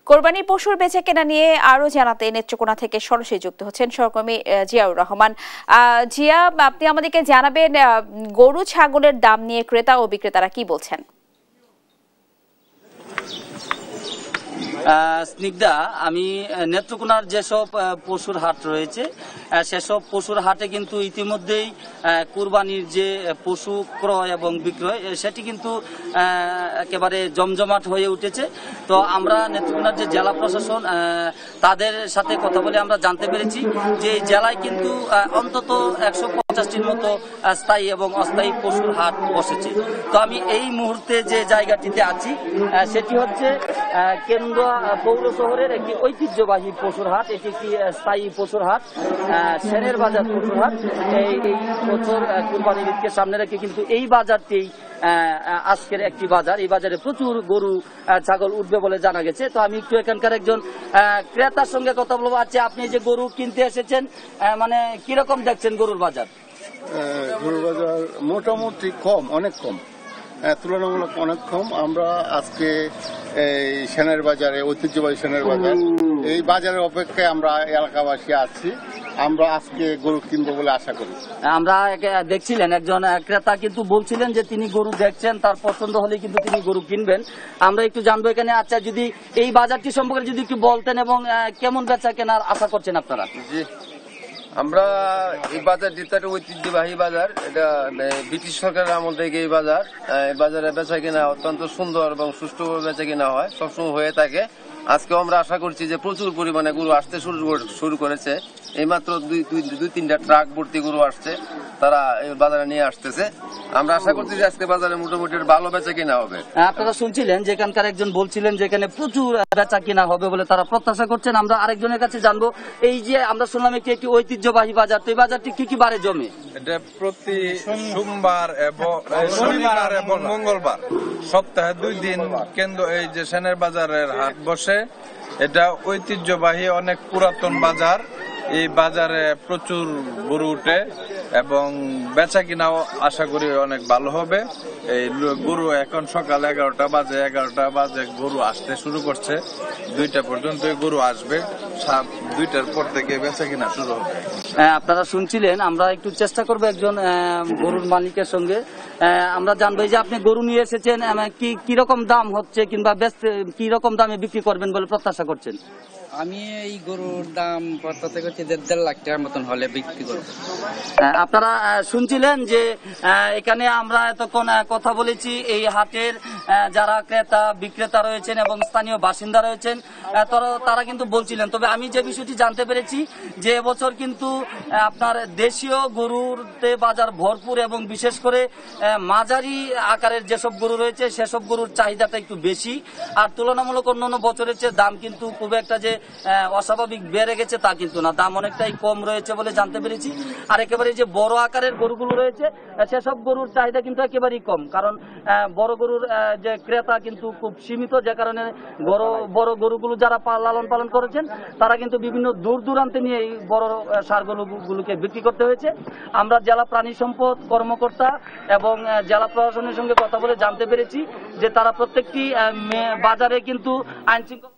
কোরবানির পশুর বেচাকেনা নিয়ে আরো জানাতে নেত্রকোনা থেকে সরাসরি যুক্ত হচ্ছেন সহকর্মী জিয়াউর রহমান। জিয়া, আপনি আমাদেরকে জানাবেন গরু ছাগলের দাম নিয়ে ক্রেতা ও বিক্রেতারা কি বলছেন? স্নিগ্ধা, আমি নেত্রকোনার যেসব পশুর হাট রয়েছে সেসব পশুর হাটে কিন্তু ইতিমধ্যেই কুরবানির যে পশু ক্রয় এবং বিক্রয় সেটি কিন্তু একেবারে জমজমাট হয়ে উঠেছে। তো আমরা নেত্রকোনার যে জেলা প্রশাসন তাদের সাথে কথা বলে আমরা জানতে পেরেছি যে এই জেলায় কিন্তু অন্তত 150টির মতো স্থায়ী এবং অস্থায়ী পশুর হাট বসেছে। তো আমি এই মুহূর্তে যে জায়গাটিতে আছি সেটি হচ্ছে কেন্দ্র পৌর শহরের একটি ঐতিহ্যবাহী পশুর হাট। এটি একটি স্থায়ী পশুর হাট, সেনের বাজার পশুর হাট। এই বছর কুরবানির ঈদকে সামনে রেখে কিন্তু এই বাজারটি আজকের একটি বাজার। এই বাজারে প্রচুর গরু ছাগল উঠবে বলে জানা গেছে। তো আমি একটু এখানকার একজন ক্রেতার সঙ্গে কথা বলবো। আচ্ছা, আপনি যে গরু কিনতে এসেছেন, মানে কিরকম দেখছেন গরুর বাজার? গরুর বাজার মোটামুটি কম, অনেক কম, তুলনামূলক অনেক কম। আমরা আজকে এই সেনের বাজারে, ঐতিহ্যবাহী সেনের বাজার, এই বাজারের অপেক্ষায় আমরা এলাকাবাসী আছি। আমরা আজকে গরু কিনবো বলে আশা করি। আমরা দেখছিলেন একজন ক্রেতা কিন্তু বলছিলেন যে তিনি গরু দেখছেন, তার পছন্দ হলে কিন্তু তিনি গরু কিনবেন। আমরা একটু জানবো এখানে। আচ্ছা, যদি এই বাজারটি সম্পর্কে যদি একটু বলতেন এবং কেমন বেচা কেনার আশা করছেন আপনারা? জি, আমরা এই বাজারটি একটা ঐতিহ্যবাহী বাজার। এটা ব্রিটিশ সরকারের আমল থেকে এই বাজার। এই বাজারে বেচা কিনা অত্যন্ত সুন্দর এবং সুষ্ঠুভাবে বেচা কিনা হয়, সবসময় হয়ে থাকে। আজকেও আমরা আশা করছি যে প্রচুর পরিমাণে গরু আসতে শুরু করেছে। এইমাত্র দুই তিনটা ট্রাক ভর্তি গরু আসছে, তারা এই বাজারে নিয়ে আসতেছে। আমরা আশা করছি যে আজকে বাজারে মোটামুটি ভালো বেচা কিনা হবে। আপনারা শুনছিলেন যে এখানকার একজন বলছিলেন যে এখানে প্রচুর বেচা কিনা হবে বলে তারা প্রত্যাশা করছেন। আমরা আরেকজনের কাছে জানবো। এই যে আমরা শুনলাম একটি ঐতিহ্যবাহী বাজার, তো এই বাজারটি কি কি বারে জমে? এটা প্রতি সোমবার এবং শনিবার এবং মঙ্গলবার, সপ্তাহে 2 দিন কেন্দ্র এই যে সেনের বাজারের হাট বসে। এটা ঐতিহ্যবাহী অনেক পুরাতন বাজার। এই বাজারে প্রচুর গরু উঠে এবং বেচা কিনাও আশা করি অনেক ভালো হবে। এই গরু এখন সকাল 11টা বাজে গরু আসতে শুরু করছে। 2টা পর্যন্ত গরু আসবে, 2টার পর থেকে বেচা কিনা শুরু হবে। আপনারা শুনছিলেন। আমরা একটু চেষ্টা করবো একজন গরুর মালিকের সঙ্গে। আমরা জানবো যে আপনি গরু নিয়ে এসেছেন, কিরকম দাম হচ্ছে কিংবা কিরকম দামে বিক্রি করবেন বলে প্রত্যাশা করছেন? আমি এই গরুর দাম প্রত্যাশা করছি 1.5 লাখ টাকার মতন হলে বিক্রি করব। আপনারা শুনছিলেন যে এখানে আমরা এতক্ষণ কথা বলেছি এই হাটের যারা ক্রেতা বিক্রেতা রয়েছেন এবং স্থানীয় বাসিন্দা রয়েছেন, তারা কিন্তু বলছিলেন। তবে আমি যে বিষয়টি জানতে পেরেছি যে এবছর কিন্তু আপনার দেশীয় গরুরতে বাজার ভরপুর এবং বিশেষ করে মাঝারি আকারের যেসব গরু রয়েছে সেসব গরুর চাহিদাটা একটু বেশি। আর তুলনামূলক অন্যান্য বছরের চেয়ে দাম কিন্তু খুব একটা যে অস্বাভাবিক বেড়ে গেছে তা কিন্তু না, দাম অনেকটাই কম রয়েছে বলে জানতে পেরেছি। আর একেবারে যে বড় আকারের গরুগুলো রয়েছে সেসব গরুর চাহিদা কিন্তু একেবারেই কম, কারণ বড় গরুর যে ক্রেতা কিন্তু খুব সীমিত, যে কারণে বড় গরুগুলো যারা লালন পালন করেছেন তারা কিন্তু বিভিন্ন দূর দূরান্তে নিয়ে এই বড় ষাঁড় গরুগুলোকে বিক্রি করতে হয়েছে। আমরা জেলা প্রাণী সম্পদ কর্মকর্তা এবং জেলা প্রশাসনের সঙ্গে কথা বলে জানতে পেরেছি যে তারা প্রত্যেকটি বাজারে কিন্তু আইনশৃঙ্খলা